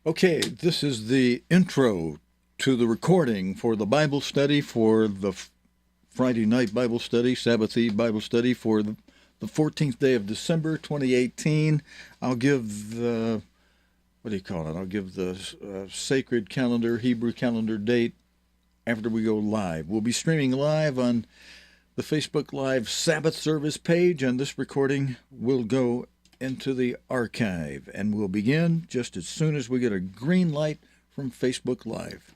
Okay, this is the intro to the recording for the Bible study for the Friday night Bible study, Sabbath Eve Bible study for the 14th day of December 2018. I'll give the, what do you call it? I'll give the sacred calendar, Hebrew calendar date after we go live. We'll be streaming live on the Facebook Live Sabbath service page, and this recording will go into the archive, and we'll begin just as soon as we get a green light from Facebook Live.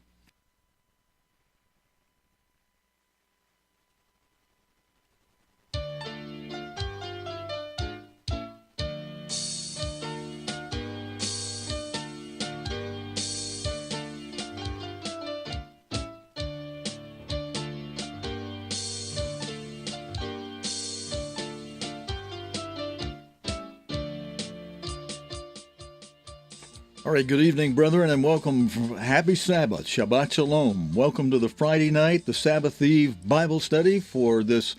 All right, good evening, brethren, and welcome. Happy Sabbath, Shabbat Shalom. Welcome to the Friday night, the Sabbath Eve Bible study for this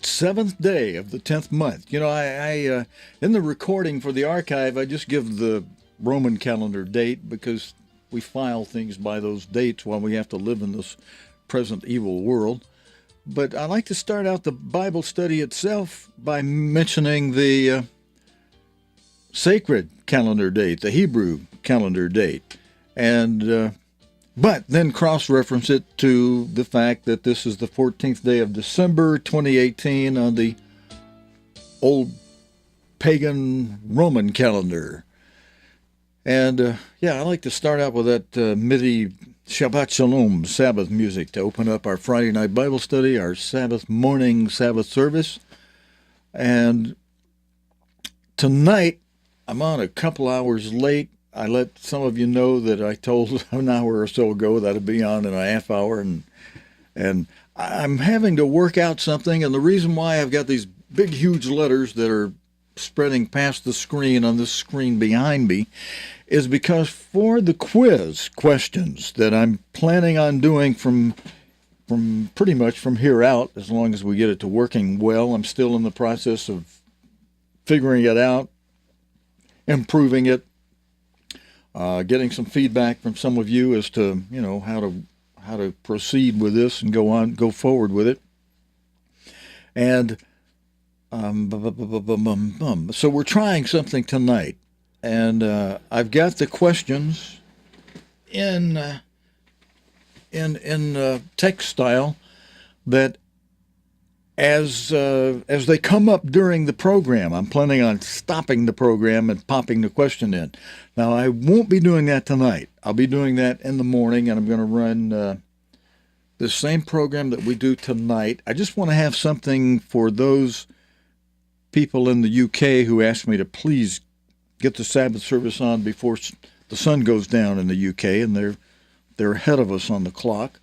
7th day of the 10th month. You know, I in the recording for the archive, I just give the Roman calendar date because we file things by those dates while we have to live in this present evil world. But I like to start out the Bible study itself by mentioning the sacred calendar date, the Hebrew calendar date, and but then cross-reference it to the fact that this is the 14th day of December 2018 on the old pagan Roman calendar. And I like to start out with that MIDI Shabbat Shalom Sabbath music to open up our Friday night Bible study, our Sabbath morning Sabbath service. And tonight, I'm on a couple hours late. I let some of you know that I told an hour or so ago that I'd be on in a half hour, and I'm having to work out something, and the reason why I've got these big, huge letters that are spreading past the screen on this screen behind me is because for the quiz questions that I'm planning on doing from pretty much from here out, as long as we get it to working well, I'm still in the process of figuring it out, improving it, getting some feedback from some of you as to how to proceed with this and go forward with it. And so we're trying something tonight, and I've got the questions in text style that as they come up during the program. I'm planning on stopping the program and popping the question in. Now, I won't be doing that tonight. I'll be doing that in the morning, and I'm going to run the same program that we do tonight. I just want to have something for those people in the UK who asked me to please get the Sabbath service on before the sun goes down in the UK, and they're ahead of us on the clock.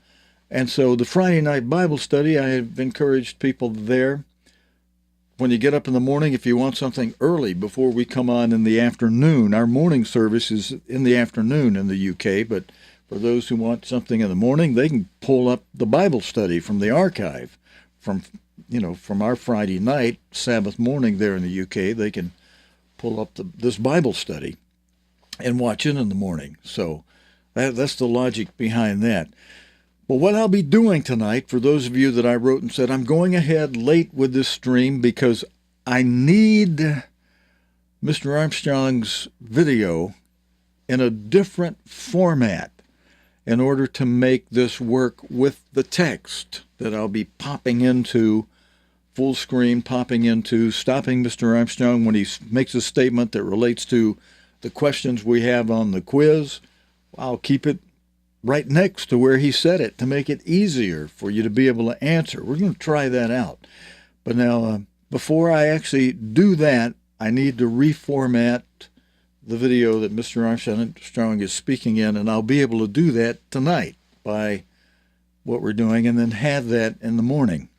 And so the Friday night Bible study, I have encouraged people there, when you get up in the morning, if you want something early before we come on in the afternoon, our morning service is in the afternoon in the UK, but for those who want something in the morning, they can pull up the Bible study from the archive from our Friday night, Sabbath morning there in the UK. They can pull up this Bible study and watch it in the morning. So that's the logic behind that. Well, what I'll be doing tonight, for those of you that I wrote and said, I'm going ahead late with this stream because I need Mr. Armstrong's video in a different format in order to make this work with the text that I'll be popping into full screen, popping into, stopping Mr. Armstrong when he makes a statement that relates to the questions we have on the quiz. I'll keep it right next to where he said it to make it easier for you to be able to answer. We're going to try that out. But now, before I actually do that, I need to reformat the video that Mr. Armstrong is speaking in, and I'll be able to do that tonight by what we're doing, and then have that in the morning.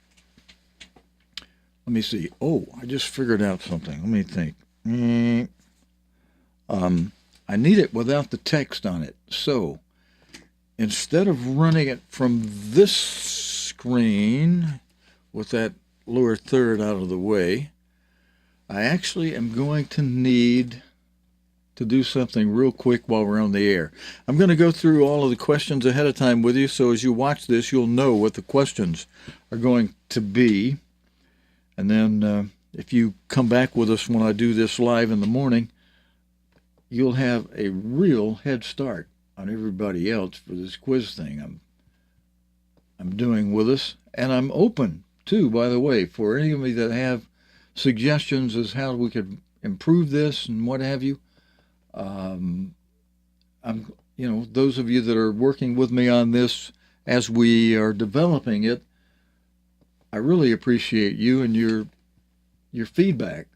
Let me see. Oh, I just figured out something. Let me think. I need it without the text on it. So instead of running it from this screen with that lower third out of the way, I actually am going to need to do something real quick while we're on the air. I'm going to go through all of the questions ahead of time with you, so as you watch this, you'll know what the questions are going to be. And then if you come back with us when I do this live in the morning, you'll have a real head start on everybody else for this quiz thing I'm doing with us. And I'm open, too, by the way, for any of you that have suggestions as how we could improve this and what have you. Those of you that are working with me on this as we are developing it, I really appreciate you and your feedback,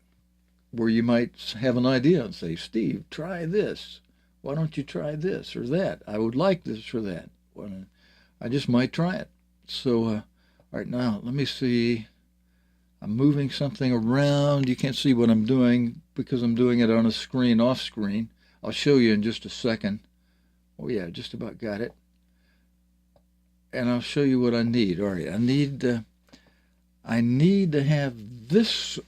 where you might have an idea and say, Steve, try this. Why don't you try this or that? I would like this or that. I just might try it. So, right now, let me see. I'm moving something around. You can't see what I'm doing because I'm doing it on a screen, off screen. I'll show you in just a second. Oh yeah, just about got it. And I'll show you what I need. All right, I need to have this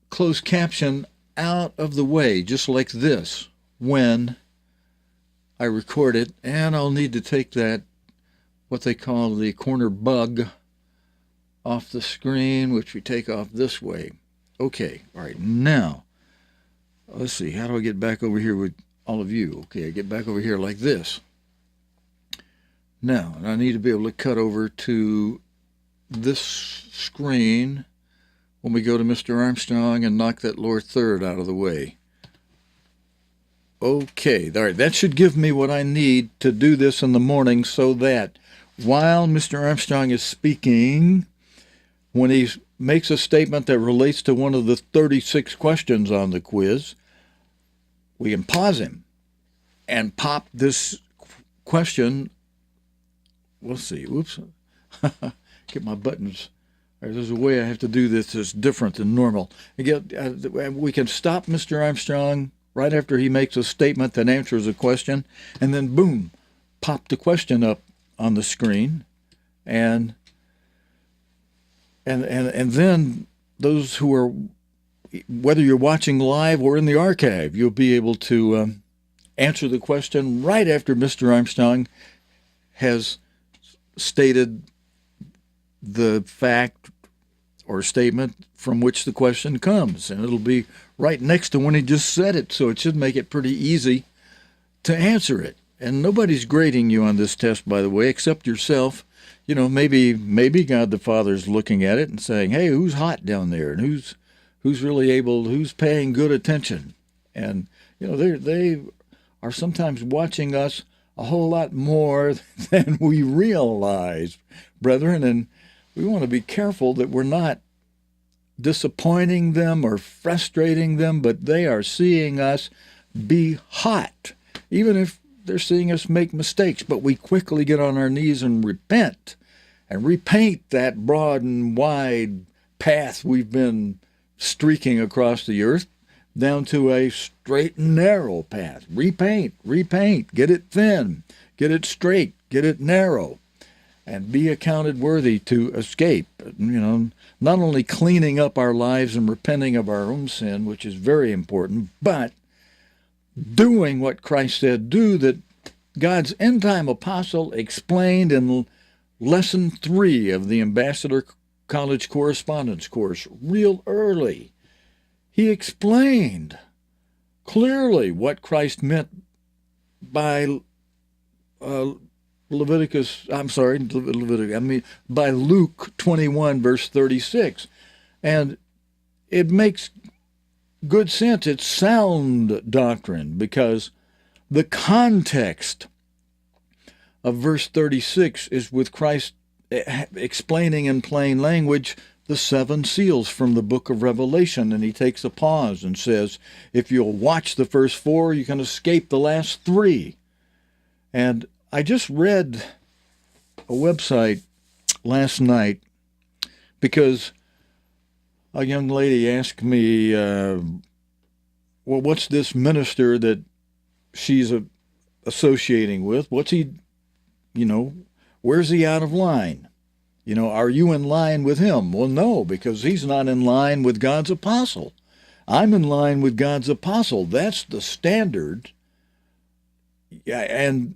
closed caption out of the way, just like this, when I record it. And I'll need to take that, what they call the corner bug, off the screen, which we take off this way. Okay, all right, now, let's see, how do I get back over here with all of you? Okay, I get back over here like this. Now, I need to be able to cut over to this screen when we go to Mr. Armstrong and knock that lower third out of the way. Okay, all right, that should give me what I need to do this in the morning, so that while Mr. Armstrong is speaking, when he makes a statement that relates to one of the 36 questions on the quiz, we can pause him and pop this question. We'll see. Whoops. Get my buttons. There's a way I have to do this that's different than normal. We can stop Mr. Armstrong right after he makes a statement that answers a question, and then boom, pop the question up on the screen, and then those who are, whether you're watching live or in the archive, you'll be able to answer the question right after Mr. Armstrong has stated the fact or statement from which the question comes, and it'll be right next to when he just said it, so it should make it pretty easy to answer it. And nobody's grading you on this test, by the way, except yourself. You know, maybe God the Father's looking at it and saying, hey, who's hot down there, and who's really able, who's paying good attention. And, you know, they are sometimes watching us a whole lot more than we realize, brethren, and we want to be careful that we're not disappointing them or frustrating them, but they are seeing us be hot, even if they're seeing us make mistakes. But we quickly get on our knees and repent and repaint that broad and wide path we've been streaking across the earth down to a straight and narrow path. Repaint, get it thin, get it straight, get it narrow, and be accounted worthy to escape. You know, not only cleaning up our lives and repenting of our own sin, which is very important, but doing what Christ said do, that God's end-time apostle explained in Lesson 3 of the Ambassador College Correspondence course real early. He explained clearly what Christ meant by by Luke 21, verse 36. And it makes good sense. It's sound doctrine, because the context of verse 36 is with Christ explaining in plain language the 7 seals from the book of Revelation, and he takes a pause and says, if you'll watch the first 4, you can escape the last 3. And I just read a website last night because a young lady asked me, well, what's this minister that she's associating with? What's he, where's he out of line? Are you in line with him? Well, no, because he's not in line with God's apostle. I'm in line with God's apostle. That's the standard. Yeah, and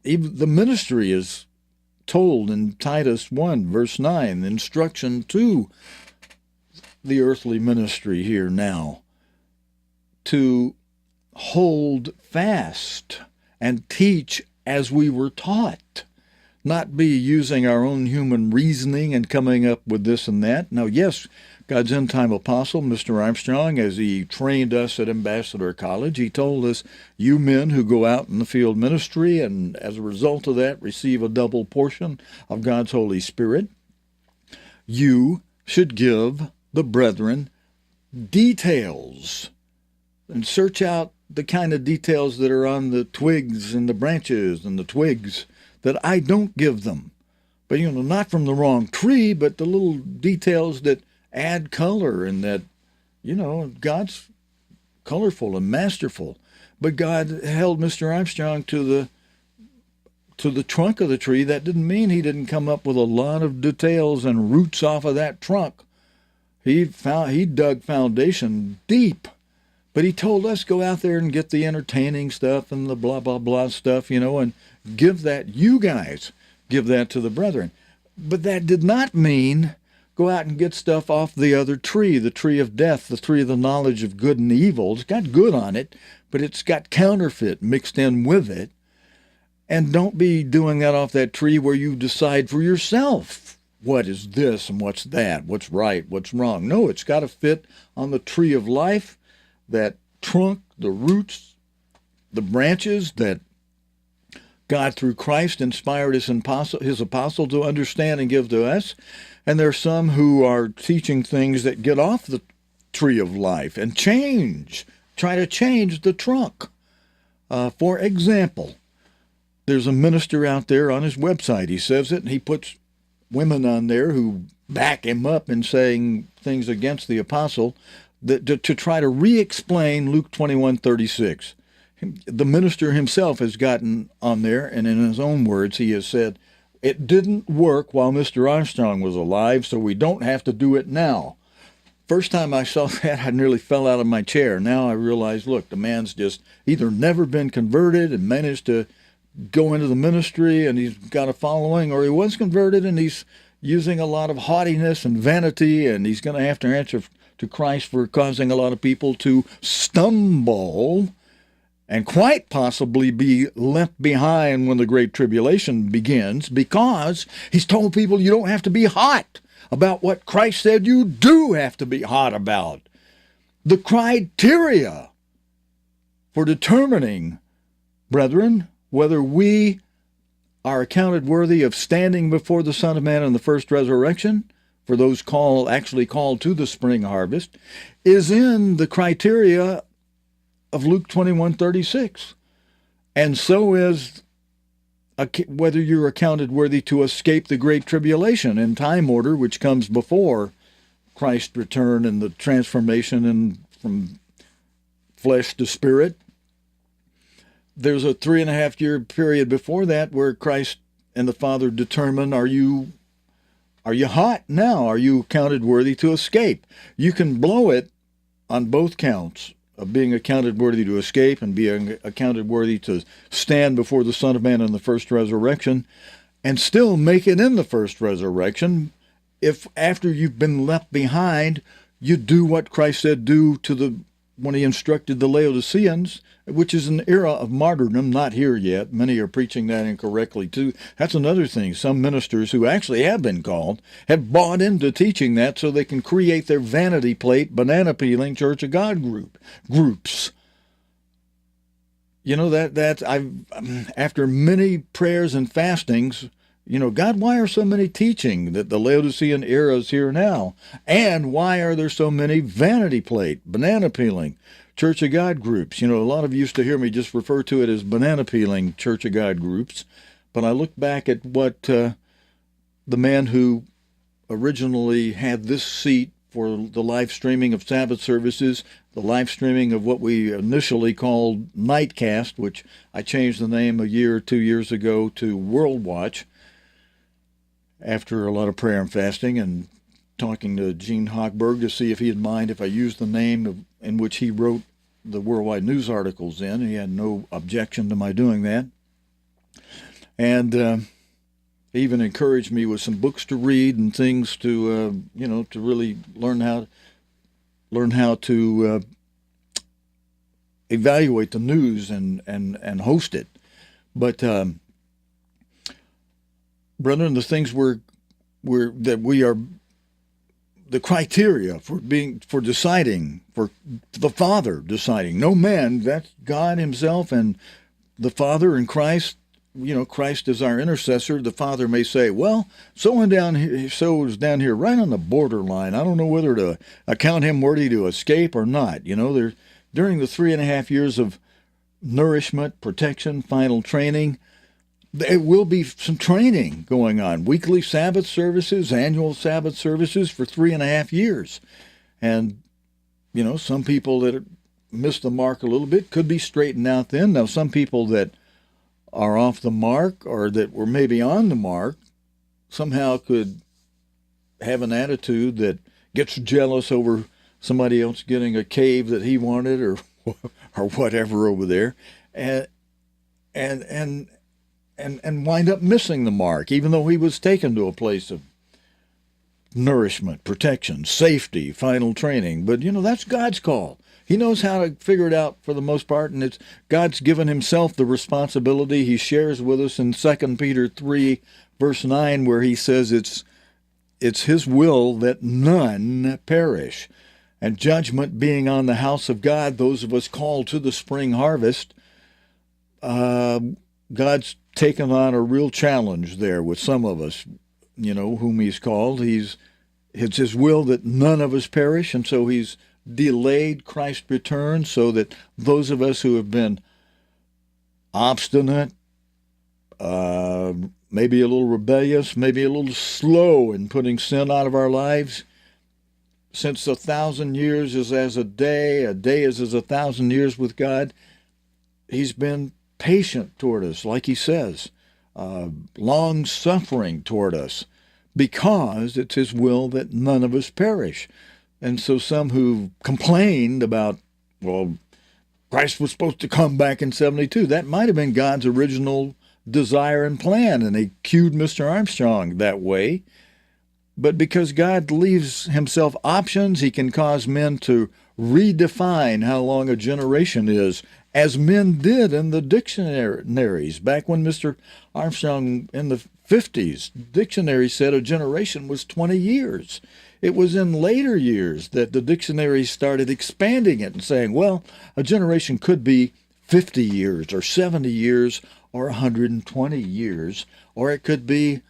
even the ministry is told in Titus 1, verse 9, instruction to the earthly ministry here now, to hold fast and teach as we were taught, not be using our own human reasoning and coming up with this and that. Now, yes, God's end-time apostle, Mr. Armstrong, as he trained us at Ambassador College, he told us, you men who go out in the field ministry and as a result of that receive a double portion of God's Holy Spirit, you should give the brethren details and search out the kind of details that are on the twigs and the branches and the twigs that I don't give them. But, not from the wrong tree, but the little details that add color and that, God's colorful and masterful. But God held Mr. Armstrong to the trunk of the tree. That didn't mean he didn't come up with a lot of details and roots off of that trunk. He dug foundation deep, but he told us go out there and get the entertaining stuff and the blah, blah, blah stuff, and give that, you guys, give that to the brethren. But that did not mean go out and get stuff off the other tree, the tree of death, the tree of the knowledge of good and evil. It's got good on it, but it's got counterfeit mixed in with it. And don't be doing that off that tree where you decide for yourself what is this and what's that, what's right, what's wrong. No, it's got to fit on the tree of life, that trunk, the roots, the branches that God through Christ inspired his apostle to understand and give to us. And there are some who are teaching things that get off the tree of life and try to change the trunk. For example, there's a minister out there on his website, he says it, and he puts women on there who back him up in saying things against the apostle to try to re-explain Luke 21:36. The minister himself has gotten on there, and in his own words, he has said, it didn't work while Mr. Armstrong was alive, so we don't have to do it now. First time I saw that, I nearly fell out of my chair. Now I realize, look, the man's just either never been converted and managed to go into the ministry and he's got a following, or he was converted and he's using a lot of haughtiness and vanity, and he's going to have to answer to Christ for causing a lot of people to stumble and quite possibly be left behind when the Great Tribulation begins, because he's told people you don't have to be hot about what Christ said you do have to be hot about. The criteria for determining, brethren, whether we are accounted worthy of standing before the Son of Man in the first resurrection, for those actually called to the spring harvest, is in the criteria of Luke 21:36. And so is whether you're accounted worthy to escape the Great Tribulation in time order, which comes before Christ's return and the transformation and from flesh to spirit. There's a 3.5-year period before that where Christ and the Father determine, are you hot now? Are you counted worthy to escape? You can blow it on both counts of being accounted worthy to escape and being accounted worthy to stand before the Son of Man in the first resurrection, and still make it in the first resurrection if after you've been left behind, you do what Christ said do when he instructed the Laodiceans, which is an era of martyrdom, not here yet. Many are preaching that incorrectly too. That's another thing. Some ministers who actually have been called have bought into teaching that so they can create their vanity plate, banana-peeling Church of God groups. After many prayers and fastings, God, why are so many teaching that the Laodicean era is here now? And why are there so many vanity plate, banana-peeling Church of God groups? A lot of you used to hear me just refer to it as banana-peeling Church of God groups. But I look back at what the man who originally had this seat for the live streaming of Sabbath services, the live streaming of what we initially called Nightcast, which I changed the name a year or 2 years ago to World Watch, after a lot of prayer and fasting and talking to Gene Hochberg to see if he'd mind if I used the name in which he wrote the Worldwide News articles in. He had no objection to my doing that. And he even encouraged me with some books to read and things to, to really learn how to evaluate the news and host it. But, brethren, the things that we are, the criteria for deciding, for the Father deciding, no man, that's God himself and the Father and Christ. Christ is our intercessor. The Father may say, well, so is down here right on the borderline. I don't know whether to account him worthy to escape or not. During the 3.5 years of nourishment, protection, final training, there will be some training going on. Weekly Sabbath services, annual Sabbath services for 3.5 years. And, some people that missed the mark a little bit could be straightened out then. Now, some people that are off the mark or that were maybe on the mark somehow could have an attitude that gets jealous over somebody else getting a cave that he wanted or whatever over there, and wind up missing the mark, even though he was taken to a place of nourishment, protection, safety, final training. But that's God's call. He knows how to figure it out for the most part, and it's God's given himself the responsibility. He shares with us in 2 Peter 3, verse 9, where he says it's his will that none perish. And judgment being on the house of God, those of us called to the spring harvest, God's taken on a real challenge there with some of us, whom he's called. It's his will that none of us perish, and so he's delayed Christ's return so that those of us who have been obstinate, maybe a little rebellious, maybe a little slow in putting sin out of our lives, since 1,000 years is as a day is as 1,000 years with God, he's been patient toward us, like he says, long-suffering toward us, because it's his will that none of us perish. And so some who complained about, well, Christ was supposed to come back in 72, that might have been God's original desire and plan, and they cued Mr. Armstrong that way. But because God leaves himself options, he can cause men to redefine how long a generation is, as men did in the dictionaries. Back when Mr. Armstrong, in the 50s, dictionary said a generation was 20 years. It was in later years that the dictionaries started expanding it and saying, well, a generation could be 50 years or 70 years or 120 years, or it could be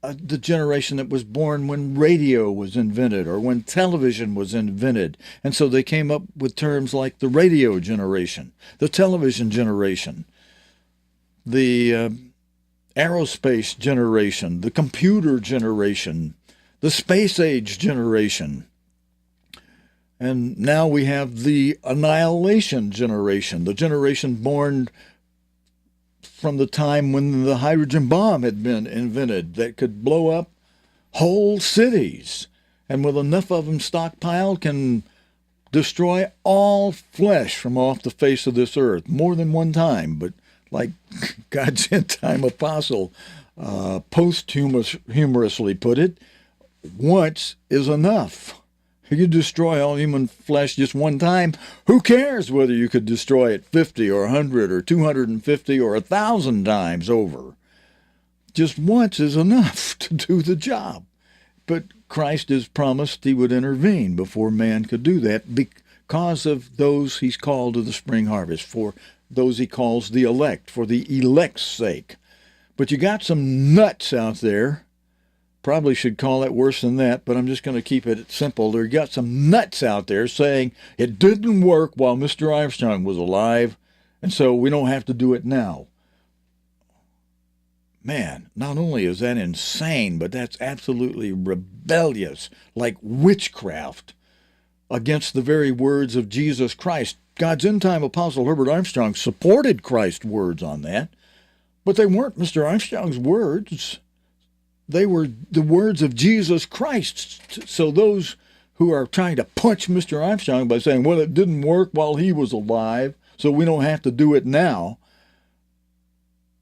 the generation that was born when radio was invented or when television was invented. And so they came up with terms like the radio generation, the television generation, the aerospace generation, the computer generation, the space age generation. And now we have the annihilation generation, the generation born from the time when the hydrogen bomb had been invented that could blow up whole cities, and with enough of them stockpiled can destroy all flesh from off the face of this earth more than one time. But like God's end-time apostle posthumously put it, once is enough. You destroy all human flesh just one time. Who cares whether you could destroy it 50 or 100 or 250 or 1,000 times over? Just once is enough to do the job. But Christ has promised he would intervene before man could do that because of those he's called to the spring harvest, for those he calls the elect, for the elect's sake. But you got some nuts out there. Probably should call it worse than that, but I'm just going to keep it simple. There got some nuts out there saying it didn't work while Mr. Armstrong was alive, and so we don't have to do it now. Man, not only is that insane, but that's absolutely rebellious, like witchcraft against the very words of Jesus Christ. God's end-time apostle Herbert Armstrong supported Christ's words on that, but they weren't Mr. Armstrong's words. they were the words of Jesus Christ. So those who are trying to punch Mr. Armstrong by saying, well, it didn't work while he was alive, so we don't have to do it now.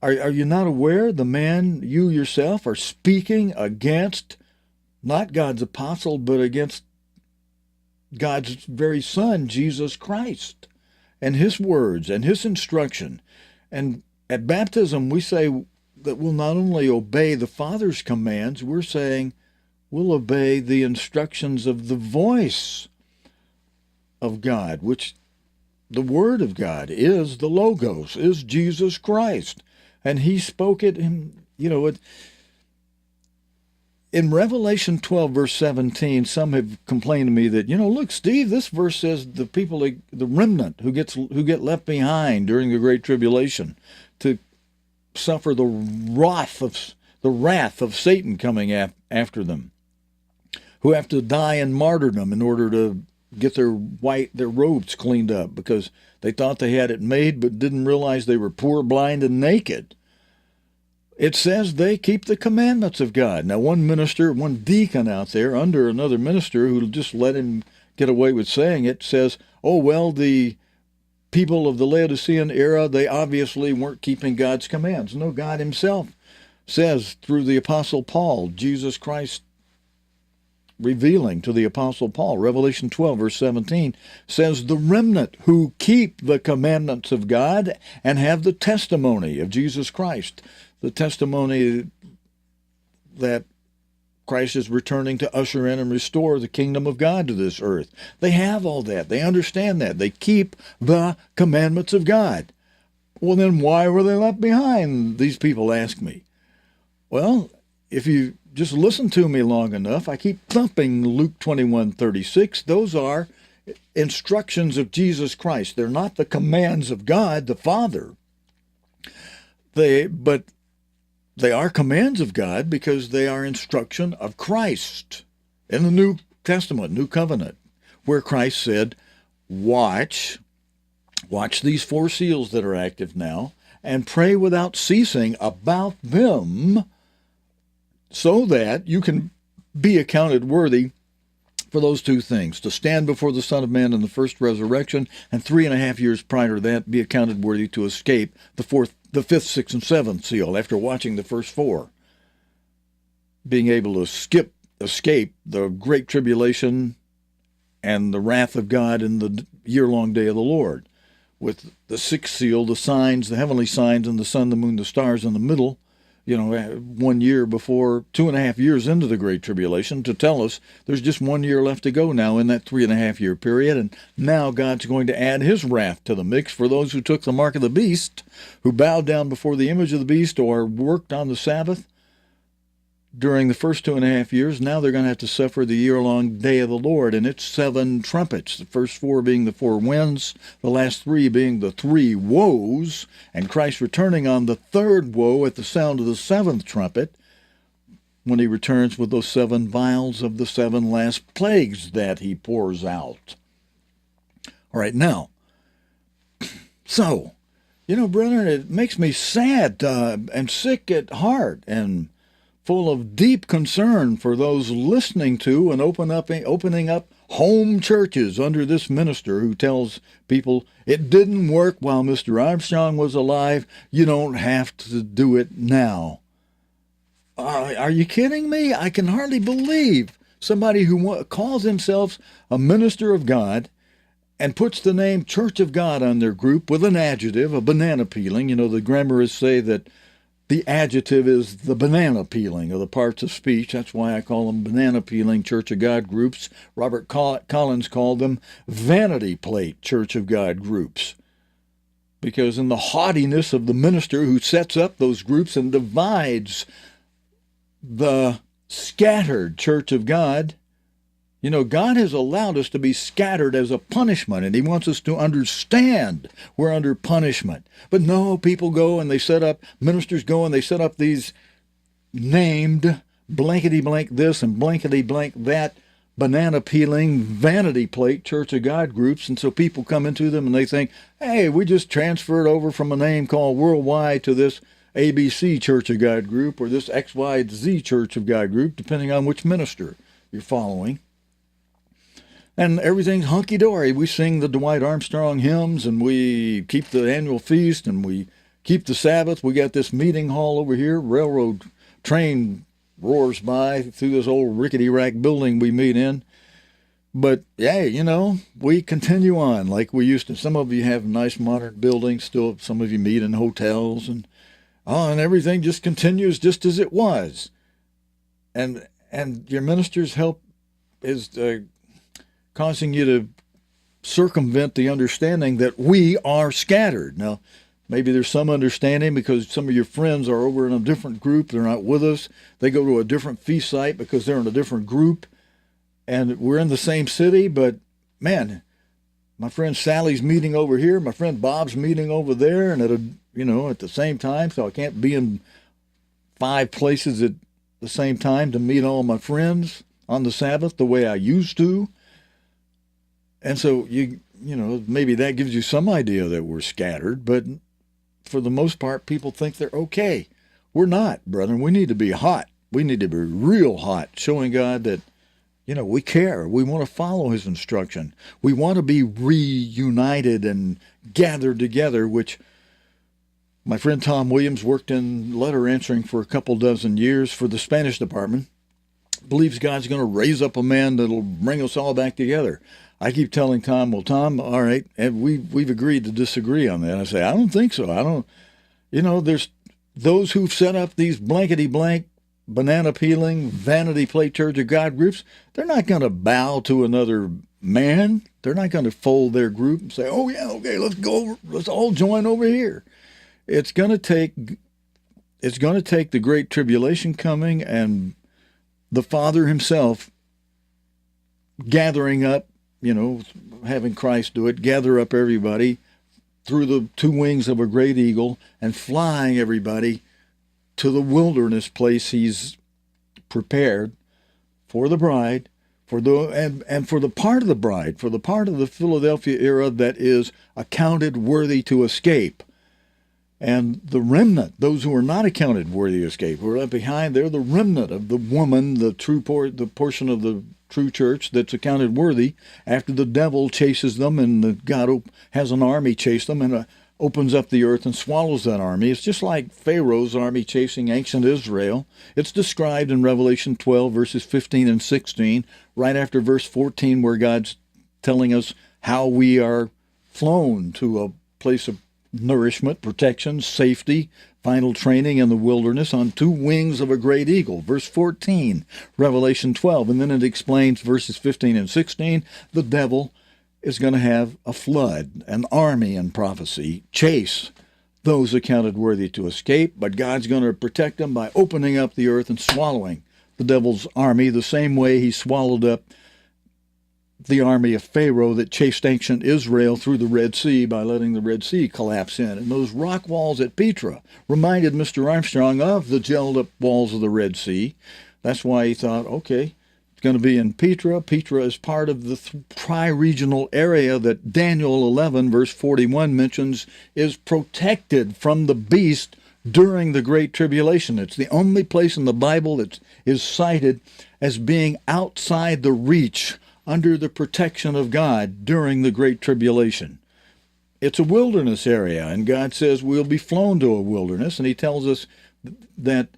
Are you not aware the man, you yourself, are speaking against not God's apostle, but against God's very Son, Jesus Christ, and his words and his instruction? And at baptism, we say that we'll not only obey the Father's commands, we're saying we'll obey the instructions of the voice of God, which the Word of God is the Logos, is Jesus Christ. And he spoke it in, in Revelation 12, verse 17, some have complained to me that, look, Steve, this verse says the people, the remnant who get left behind during the Great Tribulation to suffer the wrath of Satan coming after them, who have to die in martyrdom in order to get their robes cleaned up because they thought they had it made but didn't realize they were poor, blind, and naked. It says they keep the commandments of God. Now, one deacon out there under another minister who just let him get away with saying it says, oh, well, the people of the Laodicean era, they obviously weren't keeping God's commands. No, God himself says through the Apostle Paul, Jesus Christ revealing to the Apostle Paul, Revelation 12, verse 17, says the remnant who keep the commandments of God and have the testimony of Jesus Christ, the testimony that Christ is returning to usher in and restore the kingdom of God to this earth. They have all that. They understand that. They keep the commandments of God. Well, then why were they left behind? These people ask me. Well, if you just listen to me long enough, I keep thumping Luke 21:36. Those are instructions of Jesus Christ. They're not the commands of God, the Father. But they are commands of God because they are instruction of Christ in the New Testament, New Covenant, where Christ said, watch these 4 seals that are active now, and pray without ceasing about them so that you can be accounted worthy for those 2 things, to stand before the Son of Man in the first resurrection, and 3.5 years prior to that, be accounted worthy to escape the 5th, 6th, and 7th seal after watching the first 4. Being able to escape the great tribulation and the wrath of God in the year-long day of the Lord. With the 6th seal, the signs, the heavenly signs, and the sun, the moon, the stars in the middle, 1 year before, 2.5 years into the Great Tribulation, to tell us there's just 1 year left to go now in that 3.5 year period, and now God's going to add his wrath to the mix for those who took the mark of the beast, who bowed down before the image of the beast or worked on the Sabbath during the first 2.5 years. Now they're going to have to suffer the year-long day of the Lord, and it's 7 trumpets, the first 4 being the 4 winds, the last 3 being the 3 woes, and Christ returning on the 3rd woe at the sound of the 7th trumpet, when he returns with those 7 vials of the 7 last plagues that he pours out. All right, now, so, brethren, it makes me sad and sick at heart and full of deep concern for those listening to and opening up home churches under this minister who tells people it didn't work while Mr. Armstrong was alive. You don't have to do it now. Are you kidding me? I can hardly believe somebody who calls himself a minister of God and puts the name Church of God on their group with an adjective, a banana peeling. The grammarists say that the adjective is the banana peeling of the parts of speech. That's why I call them banana peeling Church of God groups. Robert Collins called them vanity plate Church of God groups. Because in the haughtiness of the minister who sets up those groups and divides the scattered Church of God, God has allowed us to be scattered as a punishment, and he wants us to understand we're under punishment. But no, people go and they set up, ministers go and they set up these named blankety-blank this and blankety-blank that banana-peeling, vanity plate Church of God groups, and so people come into them and they think, hey, we just transferred over from a name called Worldwide to this ABC Church of God group or this XYZ Church of God group, depending on which minister you're following. And everything's hunky-dory. We sing the Dwight Armstrong hymns, and we keep the annual feast, and we keep the Sabbath. We got this meeting hall over here. Railroad train roars by through this old rickety-rack building we meet in. But, yeah, we continue on like we used to. Some of you have nice modern buildings still. Some of you meet in hotels, and everything just continues just as it was. And your minister's help is causing you to circumvent the understanding that we are scattered. Now, maybe there's some understanding because some of your friends are over in a different group. They're not with us. They go to a different feast site because they're in a different group. And we're in the same city, but, man, my friend Sally's meeting over here. My friend Bob's meeting over there, and at the same time. So I can't be in 5 places at the same time to meet all my friends on the Sabbath the way I used to. And so, maybe that gives you some idea that we're scattered, but for the most part, people think they're okay. We're not, brethren. We need to be hot. We need to be real hot, showing God that, we care. We want to follow his instruction. We want to be reunited and gathered together, which my friend Tom Williams worked in letter answering for a couple dozen years for the Spanish department. Believes God's going to raise up a man that'll bring us all back together. I keep telling Tom, well, Tom, all right, and we've agreed to disagree on that. I say, I don't think so. There's those who've set up these blankety-blank, banana-peeling, vanity plate Church of God groups. They're not going to bow to another man. They're not going to fold their group and say, oh, yeah, okay, let's go, let's all join over here. It's going to take the Great Tribulation coming and the Father himself gathering up, having Christ do it, gather up everybody through the 2 wings of a great eagle and flying everybody to the wilderness place he's prepared for the bride, and for the part of the bride, for the part of the Philadelphia era that is accounted worthy to escape. And the remnant, those who are not accounted worthy to escape, who are left behind, they're the remnant of the woman, the portion of the true church that's accounted worthy after the devil chases them and God has an army chase them and opens up the earth and swallows that army. It's just like Pharaoh's army chasing ancient Israel. It's described in Revelation 12, verses 15 and 16, right after verse 14, where God's telling us how we are flown to a place of nourishment, protection, safety, final training in the wilderness on 2 wings of a great eagle. Verse 14, Revelation 12. And then it explains verses 15 and 16. The devil is going to have a flood, an army in prophecy, chase those accounted worthy to escape, but God's going to protect them by opening up the earth and swallowing the devil's army the same way he swallowed up the army of Pharaoh that chased ancient Israel through the Red Sea by letting the Red Sea collapse in. And those rock walls at Petra reminded Mr. Armstrong of the gelled-up walls of the Red Sea. That's why he thought, okay, it's going to be in Petra. Petra is part of the tri-regional area that Daniel 11, verse 41 mentions is protected from the beast during the Great Tribulation. It's the only place in the Bible that is cited as being outside the reach under the protection of God during the Great Tribulation. It's a wilderness area, and God says we'll be flown to a wilderness, and he tells us that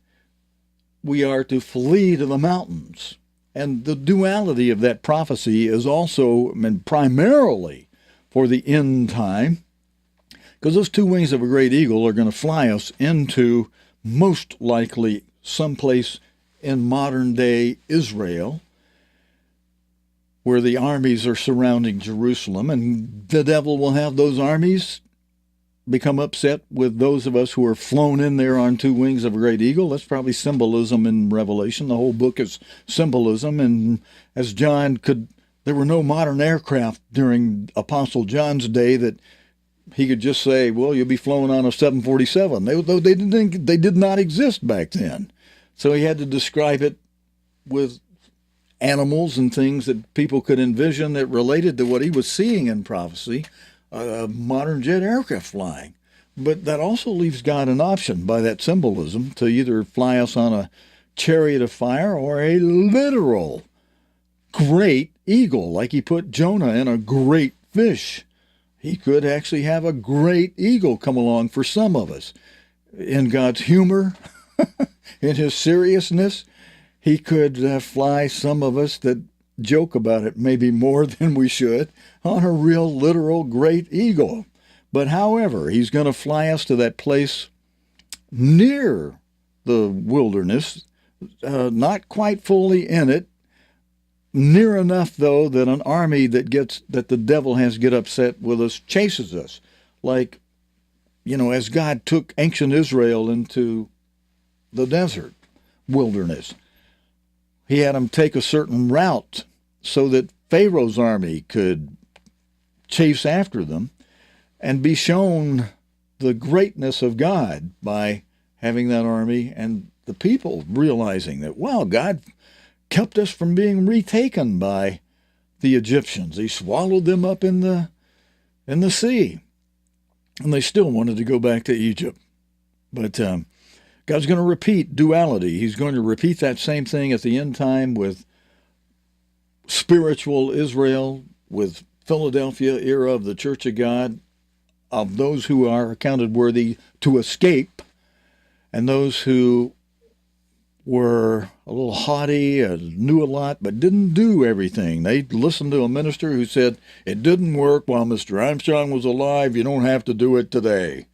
we are to flee to the mountains. And the duality of that prophecy is also, and primarily, for the end time, because those 2 wings of a great eagle are going to fly us into, most likely, someplace in modern-day Israel, where the armies are surrounding Jerusalem, and the devil will have those armies become upset with those of us who are flown in there on 2 wings of a great eagle. That's probably symbolism in Revelation. The whole book is symbolism, and as there were no modern aircraft during Apostle John's day that he could just say, well, you'll be flown on a 747. They did not exist back then. So he had to describe it with animals and things that people could envision that related to what he was seeing in prophecy, modern jet aircraft flying. But that also leaves God an option by that symbolism to either fly us on a chariot of fire or a literal great eagle, like he put Jonah in a great fish. He could actually have a great eagle come along for some of us. In God's humor, in his seriousness, he could fly some of us that joke about it maybe more than we should on a real literal great eagle. But however, he's going to fly us to that place near the wilderness, not quite fully in it, near enough though that an army that the devil has to get upset with us chases us. Like, as God took ancient Israel into the desert wilderness, he had them take a certain route so that Pharaoh's army could chase after them and be shown the greatness of God by having that army and the people realizing that, wow, God kept us from being retaken by the Egyptians. He swallowed them up in the sea. And they still wanted to go back to Egypt. But God's going to repeat duality. He's going to repeat that same thing at the end time with spiritual Israel, with Philadelphia era of the Church of God, of those who are accounted worthy to escape, and those who were a little haughty and knew a lot but didn't do everything. They listened to a minister who said, it didn't work while Mr. Armstrong was alive, you don't have to do it today.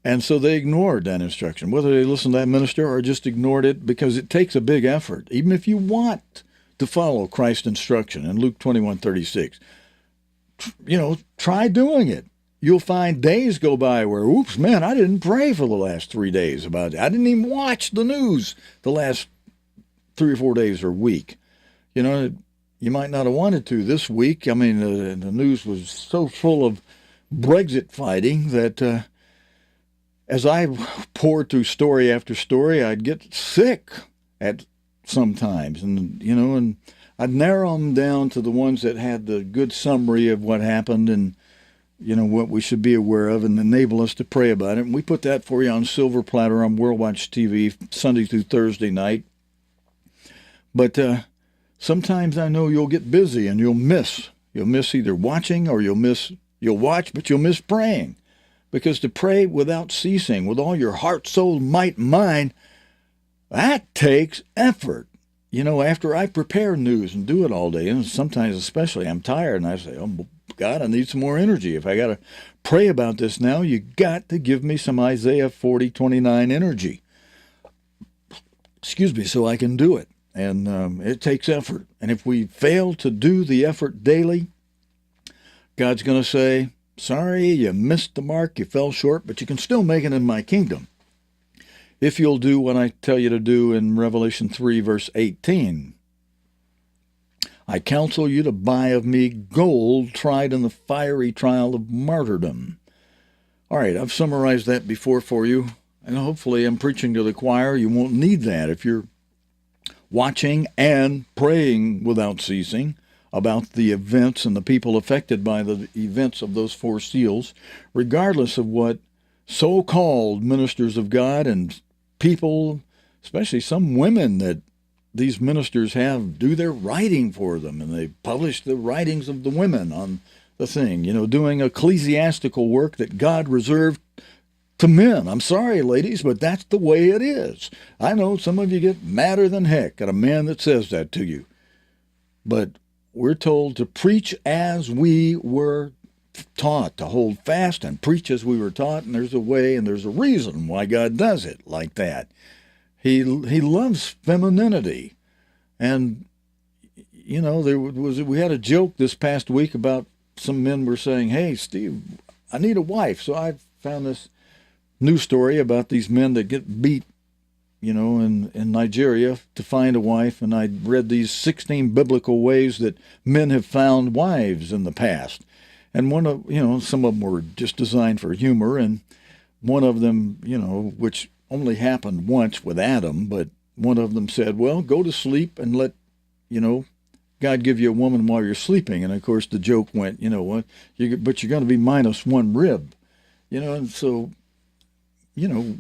And so they ignored that instruction, whether they listened to that minister or just ignored it, because it takes a big effort. Even if you want to follow Christ's instruction in Luke 21:36, try doing it. You'll find days go by where, oops, man, I didn't pray for the last 3 days about it. I didn't even watch the news the last 3 or 4 days or week. You might not have wanted to this week. I mean, the news was so full of Brexit fighting that as I poured through story after story, I'd get sick at sometimes. And I'd narrow them down to the ones that had the good summary of what happened and what we should be aware of and enable us to pray about it. And we put that for you on silver platter on World Watch TV Sunday through Thursday night. But sometimes I know you'll get busy and you'll miss either watching or you'll watch, but you'll miss praying. Because to pray without ceasing, with all your heart, soul, might, mind, that takes effort. After I prepare news and do it all day, and sometimes especially I'm tired and I say, oh, God, I need some more energy. If I got to pray about this now, you got to give me some Isaiah 40:29 energy. So I can do it. And it takes effort. And if we fail to do the effort daily, God's going to say, sorry, you missed the mark, you fell short, but you can still make it in my kingdom. If you'll do what I tell you to do in Revelation 3, verse 18. I counsel you to buy of me gold tried in the fiery trial of martyrdom. All right, I've summarized that before for you, and hopefully I'm preaching to the choir. You won't need that if you're watching and praying without ceasing about the events and the people affected by the events of those 4 seals, regardless of what so-called ministers of God and people, especially some women that these ministers do their writing for them, and they publish the writings of the women on the thing, doing ecclesiastical work that God reserved to men. I'm sorry, ladies, but that's the way it is. I know some of you get madder than heck at a man that says that to you. But we're told to preach as we were taught, to hold fast and preach as we were taught, and there's a way and there's a reason why God does it like that. He loves femininity. And, we had a joke this past week about some men were saying, hey, Steve, I need a wife. So I found this news story about these men that get beat, in Nigeria to find a wife. And I read these 16 biblical ways that men have found wives in the past. And some of them were just designed for humor. And one of them, which only happened once with Adam, but one of them said, well, go to sleep and let, God give you a woman while you're sleeping. And, of course, the joke went, but you're going to be minus 1 rib And so,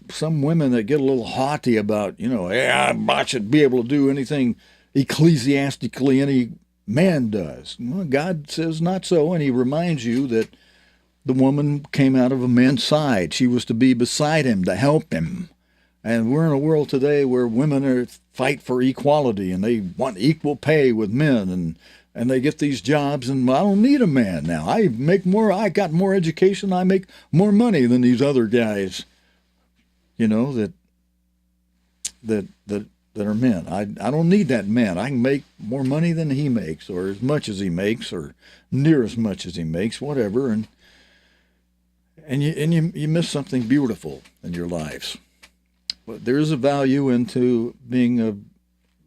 some women that get a little haughty about, I should be able to do anything ecclesiastically any man does. Well, God says not so, and he reminds you that the woman came out of a man's side. She was to be beside him, to help him. And we're in a world today where women fight for equality, and they want equal pay with men, and they get these jobs, and I don't need a man now. I got more education, I make more money than these other guys, that are men. I don't need that man. I can make more money than he makes, or as much as he makes, or near as much as he makes, whatever. And you miss something beautiful in your lives. But there is a value into being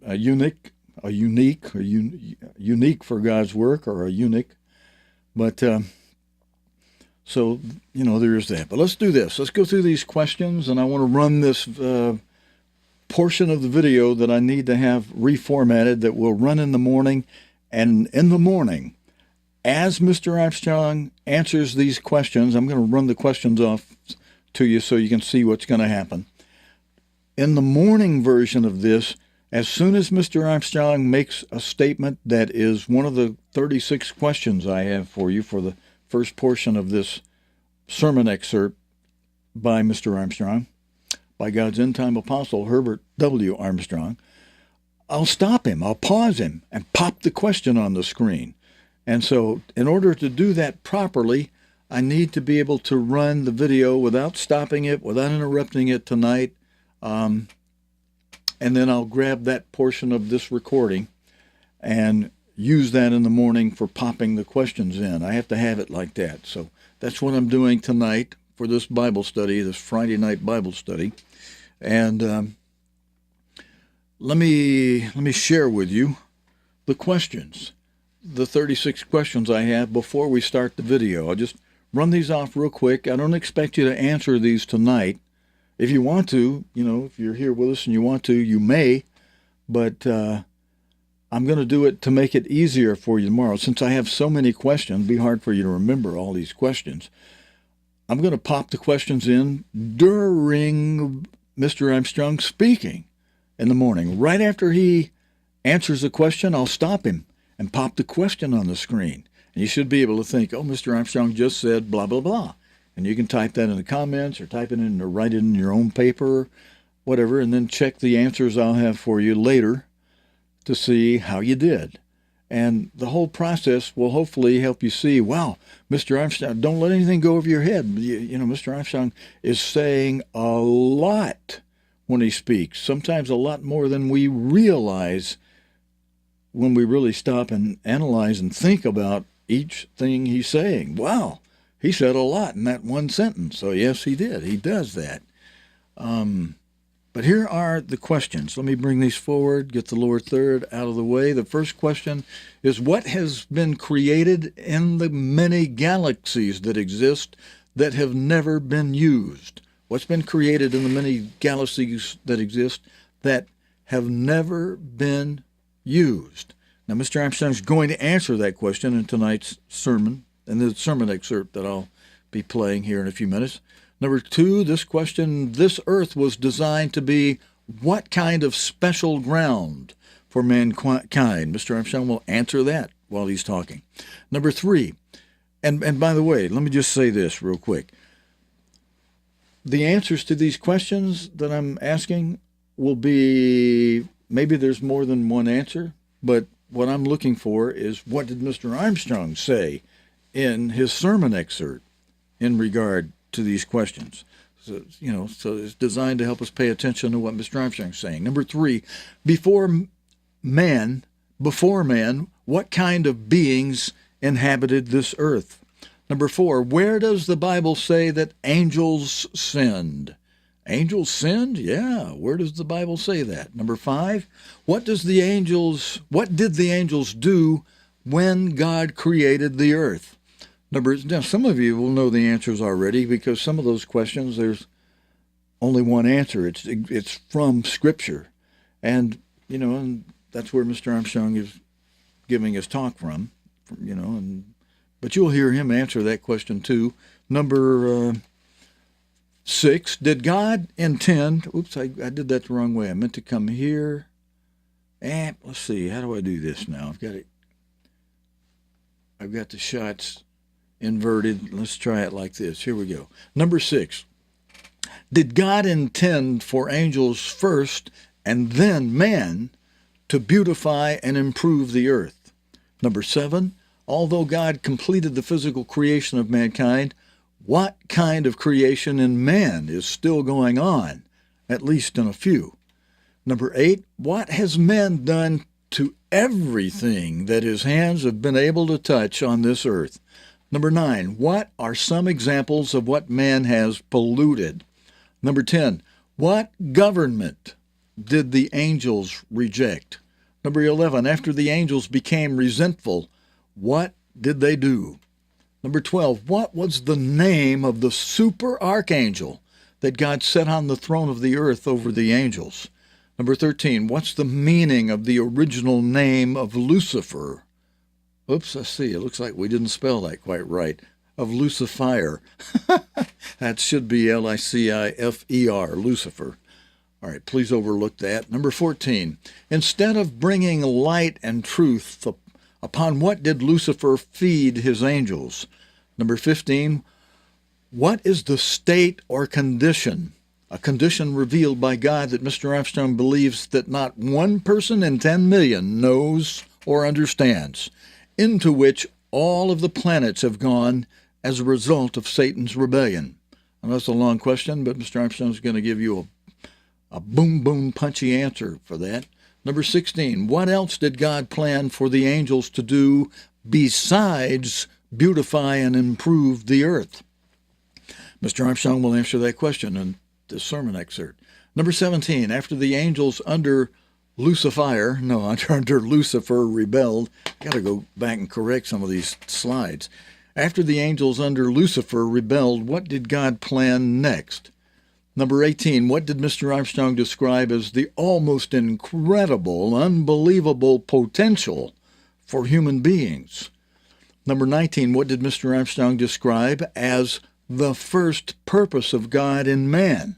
a unique for God's work, or a eunuch. But so there is that. But let's do this. Let's go through these questions, and I want to run this portion of the video that I need to have reformatted that will run in the morning. And in the morning, as Mr. Armstrong answers these questions, I'm going to run the questions off to you so you can see what's going to happen. In the morning version of this, as soon as Mr. Armstrong makes a statement that is one of the 36 questions I have for you for the first portion of this sermon excerpt by Mr. Armstrong, by God's end-time apostle, Herbert W. Armstrong, I'll stop him, I'll pause him, and pop the question on the screen. And so in order to do that properly, I need to be able to run the video without stopping it, without interrupting it tonight. And then I'll grab that portion of this recording and use that in the morning for popping the questions in. I have to have it like that. So that's what I'm doing tonight for this Bible study, this Friday night Bible study. And let me share with you the questions, the 36 questions I have before we start the video. I'll just run these off real quick. I don't expect you to answer these tonight. If you want to, if you're here with us and you want to, you may, but I'm going to do it to make it easier for you tomorrow. Since I have so many questions, it'll be hard for you to remember all these questions. I'm going to pop the questions in during Mr. Armstrong speaking in the morning. Right after he answers a question, I'll stop him and pop the question on the screen. And you should be able to think, oh, Mr. Armstrong just said blah, blah, blah. And you can type that in the comments or type it in or write it in your own paper, whatever, and then check the answers I'll have for you later to see how you did. And the whole process will hopefully help you see, wow, Mr. Armstrong, don't let anything go over your head. Mr. Armstrong is saying a lot when he speaks, sometimes a lot more than we realize when we really stop and analyze and think about each thing he's saying. Wow, he said a lot in that one sentence. So yes, he did. He does that. But here are the questions. Let me bring these forward, get the lower third out of the way. The first question is, what has been created in the many galaxies that exist that have never been used? What's been created in the many galaxies that exist that have never been used? Now, Mr. Armstrong is going to answer that question in tonight's sermon, and the sermon excerpt that I'll be playing here in a few minutes. Number two, this question, this earth was designed to be what kind of special ground for mankind? Mr. Armstrong will answer that while he's talking. Number three, and by the way, let me just say this real quick. The answers to these questions that I'm asking will be, maybe there's more than one answer, but what I'm looking for is, what did Mr. Armstrong say in his sermon excerpt in regard to these questions? So it's designed to help us pay attention to what Mr. Armstrong is saying. Number three, before man, what kind of beings inhabited this earth? Number four, where does the Bible say that angels sinned? Angels sinned? Yeah, where does the Bible say that? Number five, what did the angels do when God created the earth? Now, some of you will know the answers already, because some of those questions, there's only one answer. It's from Scripture. And that's where Mr. Armstrong is giving his talk from, but you'll hear him answer that question too. Number 6, did God intend, oops, I did that the wrong way. I meant to come here. And let's see, how do I do this now? I've got the shots inverted. Let's try it like this. Here we go. Number 6, did God intend for angels first and then man to beautify and improve the earth? Number 7, although God completed the physical creation of mankind, what kind of creation in man is still going on, at least in a few? Number 8, what has man done to everything that his hands have been able to touch on this earth? Number 9, what are some examples of what man has polluted? Number 10, what government did the angels reject? Number 11, after the angels became resentful, what did they do? Number 12, what was the name of the super archangel that God set on the throne of the earth over the angels? Number 13, what's the meaning of the original name of Lucifer? Oops, I see. It looks like we didn't spell that quite right. Of Lucifer. That should be L-I-C-I-F-E-R, Lucifer. All right, please overlook that. Number 14, instead of bringing light and truth, upon what did Lucifer feed his angels? Number 15, what is the state or condition, a condition revealed by God that Mr. Armstrong believes that not one person in 10 million knows or understands, into which all of the planets have gone as a result of Satan's rebellion? And that's a long question, but Mr. Armstrong is going to give you a boom, punchy answer for that. Number 16, what else did God plan for the angels to do besides beautify and improve the earth? Mr. Armstrong will answer that question in this sermon excerpt. Number 17, after the angels under Lucifer rebelled, I got to go back and correct some of these slides. After the angels under Lucifer rebelled, what did God plan next? Number 18, what did Mr. Armstrong describe as the almost incredible, unbelievable potential for human beings? Number 19, what did Mr. Armstrong describe as the first purpose of God in man?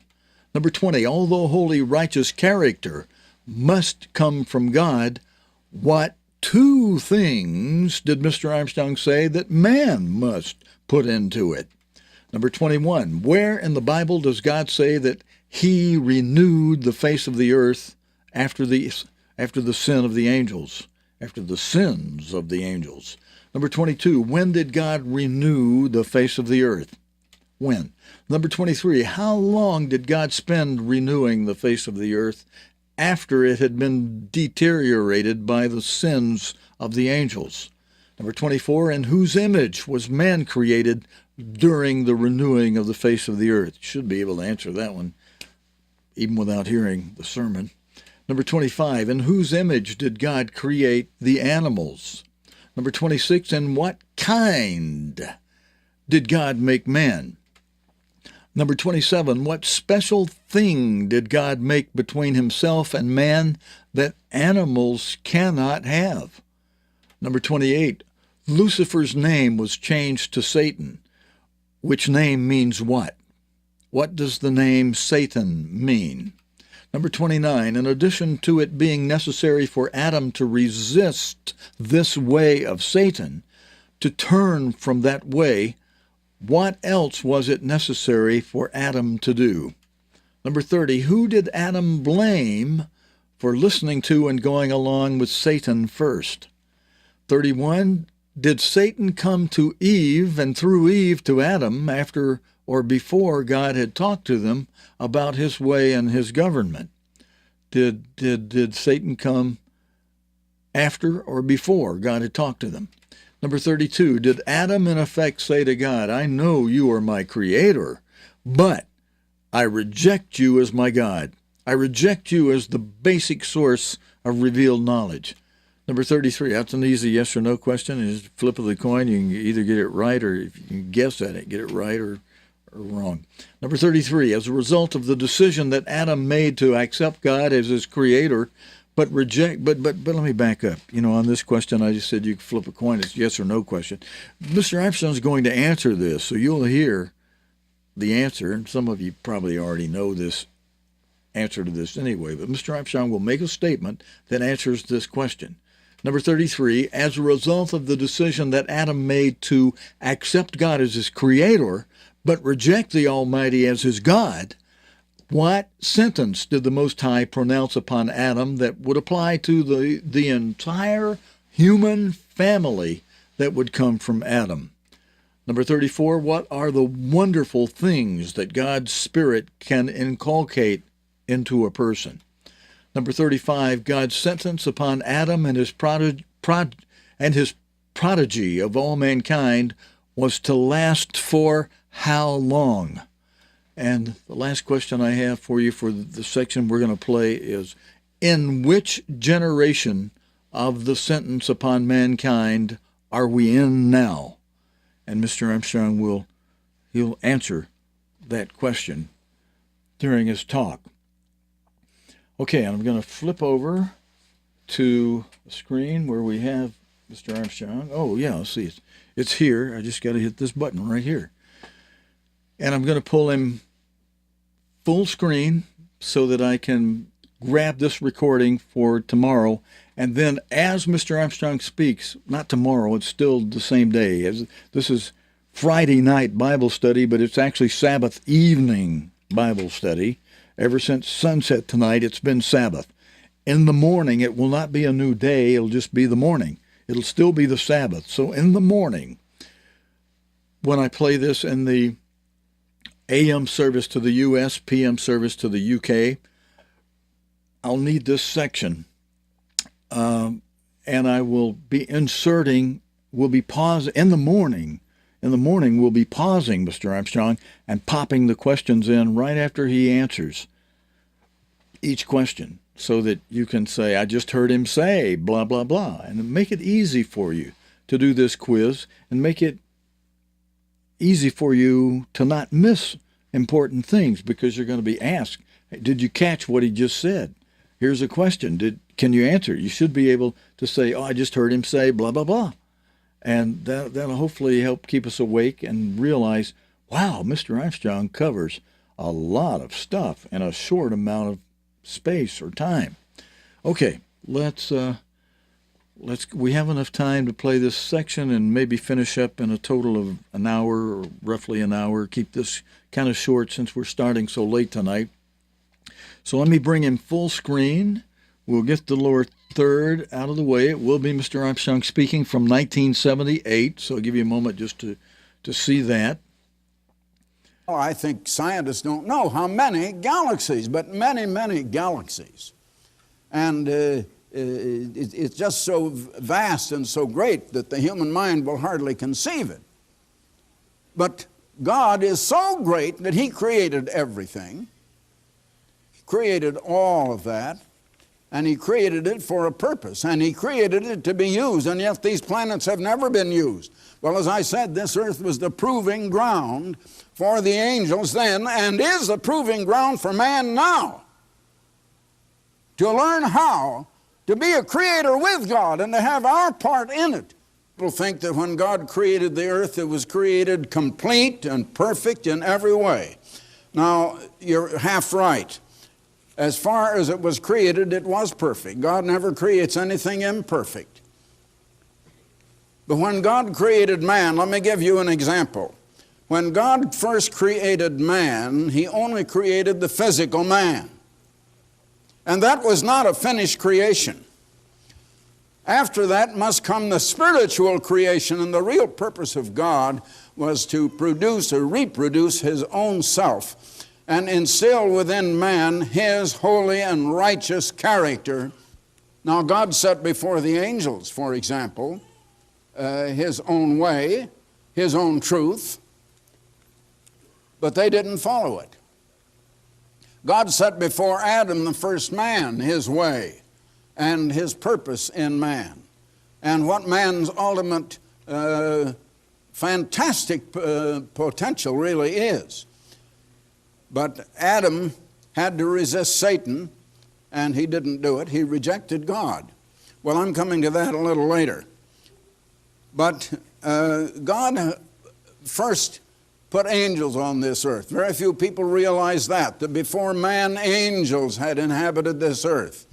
Number 20, although holy, righteous character must come from God, what 2 things did Mr. Armstrong say that man must put into it? Number 21, where in the Bible does God say that he renewed the face of the earth after the sin of the angels, after the sins of the angels? Number 22, when did God renew the face of the earth? When? Number 23, how long did God spend renewing the face of the earth after it had been deteriorated by the sins of the angels? Number 24, in whose image was man created during the renewing of the face of the earth? You should be able to answer that one, even without hearing the sermon. Number 25, in whose image did God create the animals? Number 26, in what kind did God make man? Number 27, what special thing did God make between himself and man that animals cannot have? Number 28, Lucifer's name was changed to Satan, which name means what? What does the name Satan mean? Number 29, in addition to it being necessary for Adam to resist this way of Satan, to turn from that way, what else was it necessary for Adam to do? Number 30, who did Adam blame for listening to and going along with Satan first? 31, did Satan come to Eve and through Eve to Adam after or before God had talked to them about his way and his government? Did Satan come after or before God had talked to them? Number 32, did Adam in effect say to God, I know you are my creator, but I reject you as my God. I reject you as the basic source of revealed knowledge. Number 33, that's an easy yes or no question. It's a flip of the coin. You can either get it right or if you can guess at it, get it right or wrong. Number 33, as a result of the decision that Adam made to accept God as his creator, but let me back up. On this question, I just said you could flip a coin. It's yes or no question. Mr. Armstrong is going to answer this, so you'll hear the answer, and some of you probably already know this answer to this anyway, but Mr. Armstrong will make a statement that answers this question. Number 33, as a result of the decision that Adam made to accept God as his creator, but reject the Almighty as his God, what sentence did the Most High pronounce upon Adam that would apply to the entire human family that would come from Adam? Number 34, what are the wonderful things that God's Spirit can inculcate into a person? Number 35, God's sentence upon Adam and his prodigy of all mankind was to last for how long? And the last question I have for you for the section we're going to play is, in which generation of the sentence upon mankind are we in now? And Mr. Armstrong he'll answer that question during his talk. Okay, I'm going to flip over to the screen where we have Mr. Armstrong. Oh, yeah, let's see. It's here. I just got to hit this button right here. And I'm going to pull him full screen so that I can grab this recording for tomorrow. And then as Mr. Armstrong speaks, not tomorrow, it's still the same day. This is Friday night Bible study, but it's actually Sabbath evening Bible study. Ever since sunset tonight, it's been Sabbath. In the morning, it will not be a new day. It'll just be the morning. It'll still be the Sabbath. So in the morning, when I play this in the AM service to the U.S., PM service to the U.K., I'll need this section. And I will be inserting, we'll be pausing in the morning. In the morning, we'll be pausing Mr. Armstrong and popping the questions in right after he answers each question so that you can say, I just heard him say, blah, blah, blah, and make it easy for you to do this quiz and make it easy for you to not miss important things because you're going to be asked, did you catch what he just said? Here's a question. Can you answer? You should be able to say, oh, I just heard him say blah, blah, blah. And that'll hopefully help keep us awake and realize, wow, Mr. Armstrong covers a lot of stuff in a short amount of space or time. Okay, we have enough time to play this section and maybe finish up in a total of an hour or roughly an hour. Keep this kind of short since we're starting so late tonight. So let me bring in full screen. We'll get the lower third out of the way. It will be Mr. Armstrong speaking from 1978, so I'll give you a moment just to see that. Well, I think scientists don't know how many galaxies, but many, many galaxies. And it's just so vast and so great that the human mind will hardly conceive it. But God is so great that He created everything, created all of that, and He created it for a purpose, and He created it to be used, and yet these planets have never been used. Well, as I said, this earth was the proving ground for the angels then, and is the proving ground for man now, to learn how to be a creator with God and to have our part in it. People think that when God created the earth, it was created complete and perfect in every way. Now, you're half right. As far as it was created, it was perfect. God never creates anything imperfect. But when God created man, let me give you an example. When God first created man, He only created the physical man. And that was not a finished creation. After that must come the spiritual creation, and the real purpose of God was to produce or reproduce His own self and instill within man His holy and righteous character. Now, God set before the angels, for example, His own way, His own truth, but they didn't follow it. God set before Adam, the first man, His way and His purpose in man, and what man's ultimate fantastic potential really is. But Adam had to resist Satan, and he didn't do it. He rejected God. Well, I'm coming to that a little later. But God first put angels on this earth. Very few people realize that before man, angels had inhabited this earth.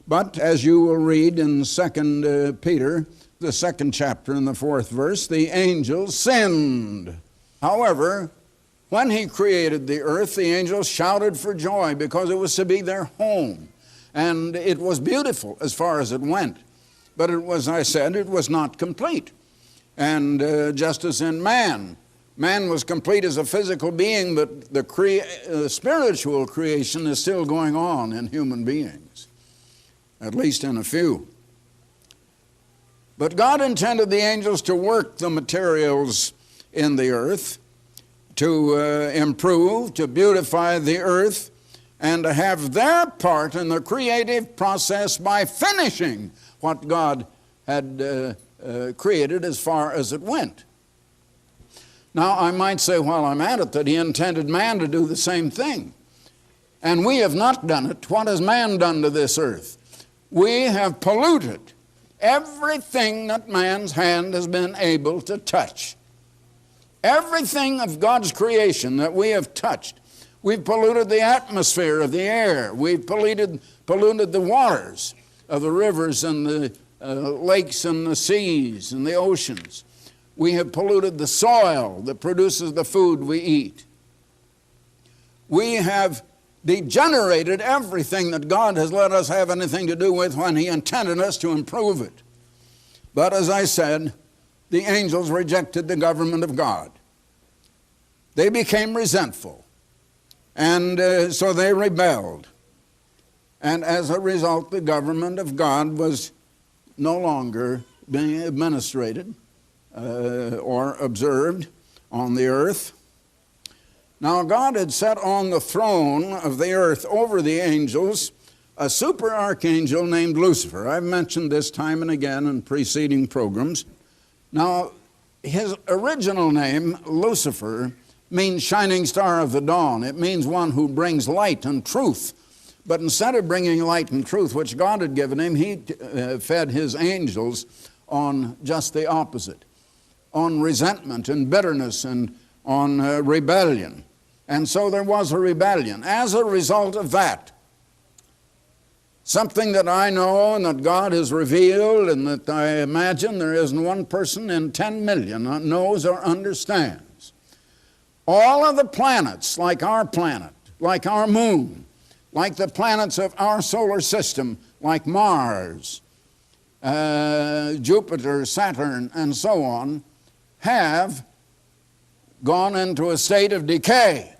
But as you will read in 2 Peter, the 2nd chapter and the 4th verse, the angels sinned. However, when he created the earth, the angels shouted for joy because it was to be their home. And it was beautiful as far as it went. But it was, I said, it was not complete. And just as in man was complete as a physical being, but the spiritual creation is still going on in human beings, at least in a few. But God intended the angels to work the materials in the earth, to improve, to beautify the earth, and to have their part in the creative process by finishing what God had created as far as it went. Now, I might say while I'm at it that he intended man to do the same thing. And we have not done it. What has man done to this earth? We have polluted everything that man's hand has been able to touch. Everything of God's creation that we have touched. We've polluted the atmosphere of the air. We've polluted the waters of the rivers and the lakes and the seas and the oceans. We have polluted the soil that produces the food we eat. We have degenerated everything that God has let us have anything to do with when he intended us to improve it. But as I said, the angels rejected the government of God. They became resentful, and so they rebelled. And as a result, the government of God was no longer being administrated or observed on the earth. Now, God had set on the throne of the earth over the angels a super archangel named Lucifer. I've mentioned this time and again in preceding programs. Now, his original name, Lucifer, means shining star of the dawn. It means one who brings light and truth. But instead of bringing light and truth, which God had given him, he fed his angels on just the opposite, on resentment and bitterness and on rebellion. And so there was a rebellion. As a result of that, something that I know and that God has revealed and that I imagine there isn't one person in 10 million that knows or understands. All of the planets, like our planet, like our moon, like the planets of our solar system, like Mars, Jupiter, Saturn, and so on, have gone into a state of decay.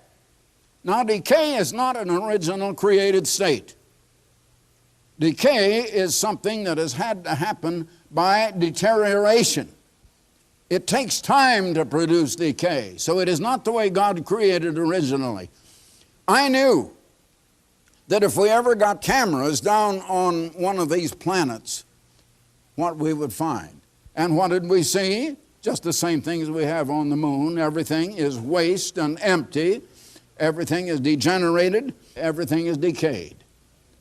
Now, decay is not an original created state. Decay is something that has had to happen by deterioration. It takes time to produce decay, so it is not the way God created originally. I knew that if we ever got cameras down on one of these planets, what we would find. And what did we see? Just the same thing as we have on the moon. Everything is waste and empty. Everything is degenerated. Everything is decayed.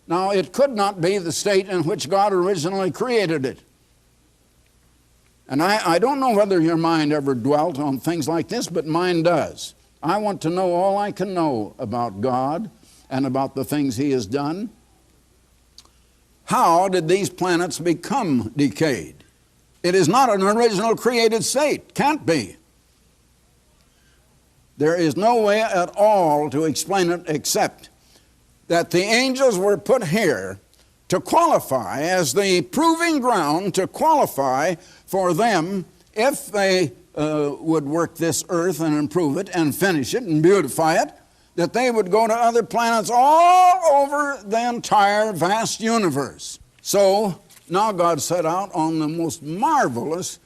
Now, it could not be the state in which God originally created it. And I don't know whether your mind ever dwelt on things like this, but mine does. I want to know all I can know about God and about the things he has done. How did these planets become decayed? It is not an original created state. Can't be. There is no way at all to explain it except that the angels were put here to qualify as the proving ground to qualify for them if they would work this earth and improve it and finish it and beautify it, that they would go to other planets all over the entire vast universe. So now God set out on the most marvelous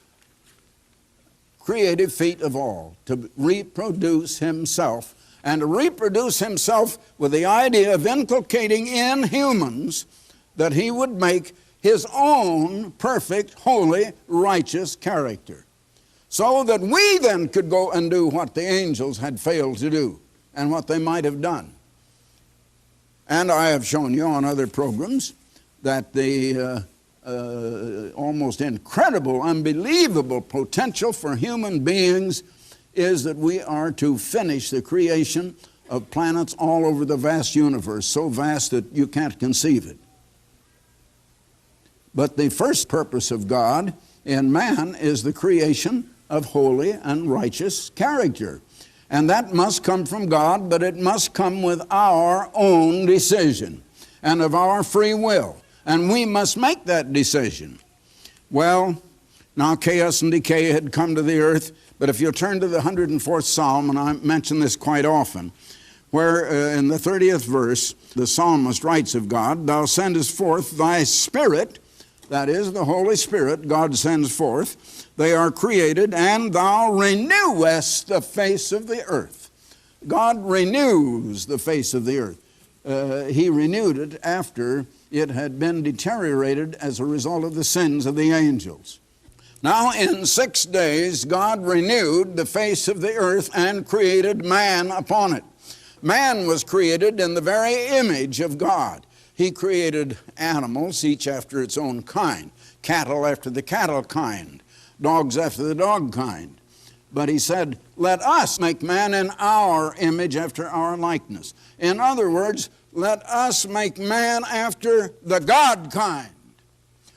creative feat of all, to reproduce himself, and to reproduce himself with the idea of inculcating in humans that he would make his own perfect, holy, righteous character, so that we then could go and do what the angels had failed to do and what they might have done. And I have shown you on other programs that the almost incredible, unbelievable potential for human beings is that we are to finish the creation of planets all over the vast universe, so vast that you can't conceive it. But the first purpose of God in man is the creation of holy and righteous character. And that must come from God, but it must come with our own decision and of our free will. And we must make that decision. Well, now chaos and decay had come to the earth, but if you'll turn to the 104th Psalm, and I mention this quite often, where in the 30th verse, the psalmist writes of God, "Thou sendest forth thy Spirit," that is, the Holy Spirit God sends forth, "they are created, and thou renewest the face of the earth." God renews the face of the earth. He renewed it after it had been deteriorated as a result of the sins of the angels. Now, in 6 days, God renewed the face of the earth and created man upon it. Man was created in the very image of God. He created animals, each after its own kind, cattle after the cattle kind, dogs after the dog kind. But he said, "Let us make man in our image after our likeness." In other words, let us make man after the God kind.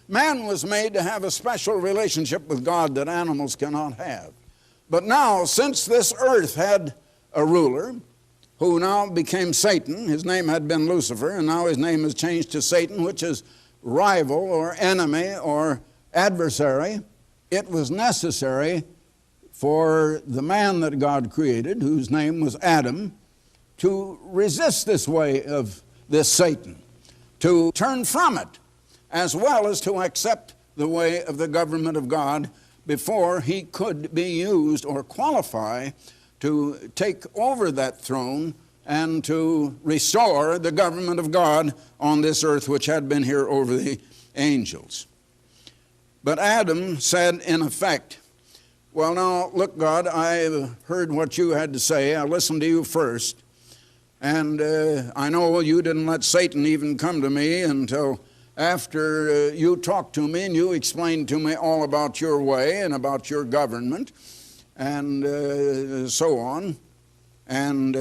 Man was made to have a special relationship with God that animals cannot have. But now, since this earth had a ruler, who now became Satan, his name had been Lucifer, and now his name is changed to Satan, which is rival or enemy or adversary, it was necessary for the man that God created, whose name was Adam, to resist this way of this Satan, to turn from it, as well as to accept the way of the government of God before he could be used or qualify to take over that throne and to restore the government of God on this earth, which had been here over the angels. But Adam said, in effect, "Well, now, look, God, I heard what you had to say. I listened to you first. And I know you didn't let Satan even come to me until after you talked to me and you explained to me all about your way and about your government and so on. And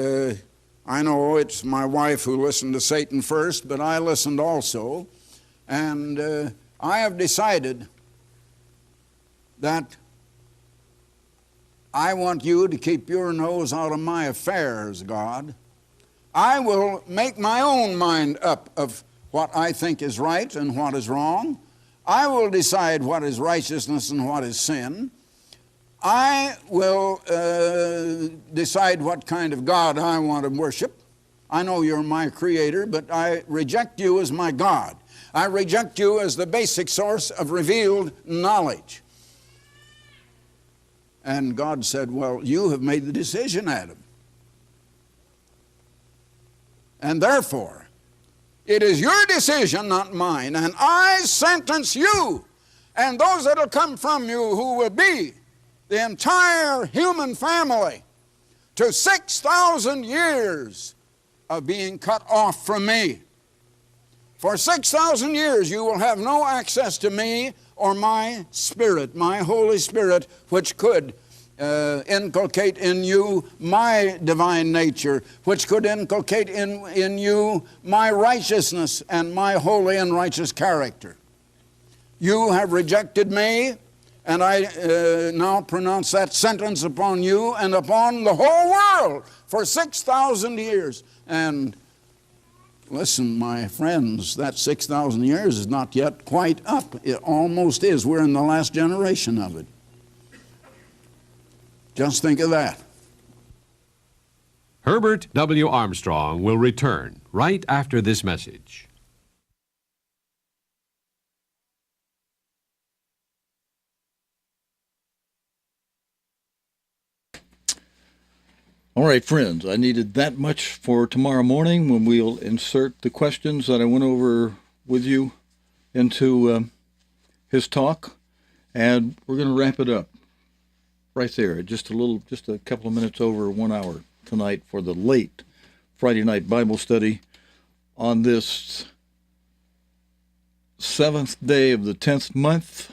I know it's my wife who listened to Satan first, but I listened also. And I have decided that I want you to keep your nose out of my affairs, God. I will make my own mind up of what I think is right and what is wrong. I will decide what is righteousness and what is sin. I will decide what kind of God I want to worship. I know you're my creator, but I reject you as my God. I reject you as the basic source of revealed knowledge. And God said, "Well, you have made the decision, Adam. And therefore, it is your decision, not mine, and I sentence you and those that will come from you, who will be the entire human family, to 6,000 years of being cut off from me. For 6,000 years you will have no access to me or my Spirit, my Holy Spirit, which could inculcate in you my divine nature, which could inculcate in you my righteousness and my holy and righteous character. You have rejected me, and I now pronounce that sentence upon you and upon the whole world for 6,000 years. And listen, my friends, that 6,000 years is not yet quite up. It almost is. We're in the last generation of it. Just think of that. Herbert W. Armstrong will return right after this message. All right, friends, I needed that much for tomorrow morning when we'll insert the questions that I went over with you into his talk, and we're going to wrap it up right there. Just a couple of minutes over 1 hour tonight for the late Friday night Bible study on this 7th day of the 10th month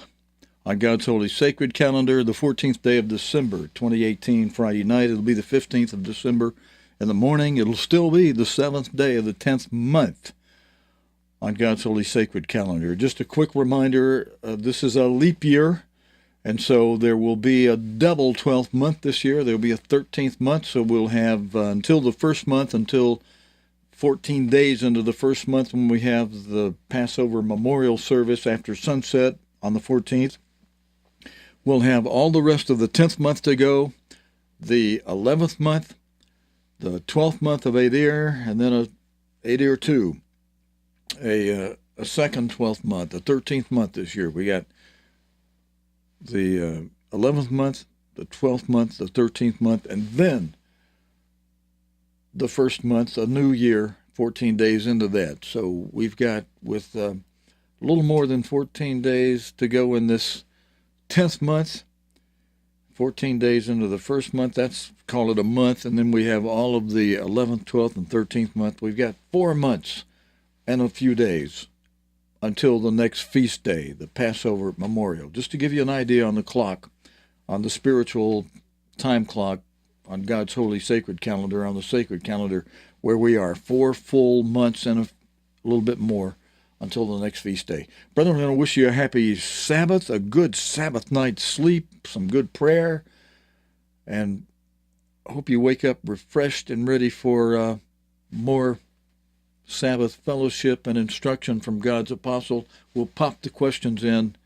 on God's Holy Sacred Calendar, the 14th day of December, 2018, Friday night. It'll be the 15th of December in the morning. It'll still be the 7th day of the 10th month on God's Holy Sacred Calendar. Just a quick reminder, this is a leap year, and so there will be a double 12th month this year. There will be a 13th month, so we'll have until the first month, until 14 days into the first month when we have the Passover memorial service after sunset on the 14th. We'll have all the rest of the 10th month to go, the 11th month, the 12th month of Adar, and then a Adar 2, a second 12th month, a 13th month this year. We got the 11th month, the 12th month, the 13th month, and then the first month, a new year, 14 days into that. So we've got, with a little more than 14 days to go in this 10th month, 14 days into the first month, that's, call it a month, and then we have all of the 11th, 12th, and 13th month. We've got 4 months and a few days until the next feast day, the Passover memorial. Just to give you an idea on the clock, on the spiritual time clock, on God's Holy Sacred Calendar, on the Sacred Calendar, where we are 4 full months and a little bit more until the next feast day. Brethren, I'm going to wish you a happy Sabbath, a good Sabbath night's sleep, some good prayer, and I hope you wake up refreshed and ready for more Sabbath fellowship and instruction from God's apostle. We'll pop the questions in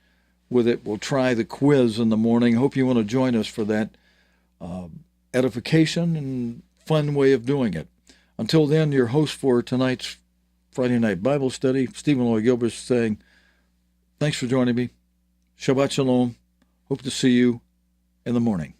with it. We'll try the quiz in the morning. I hope you want to join us for that edification and fun way of doing it. Until then, your host for tonight's Friday night Bible study, Stephen Lloyd Gilbreath, saying, thanks for joining me. Shabbat Shalom. Hope to see you in the morning.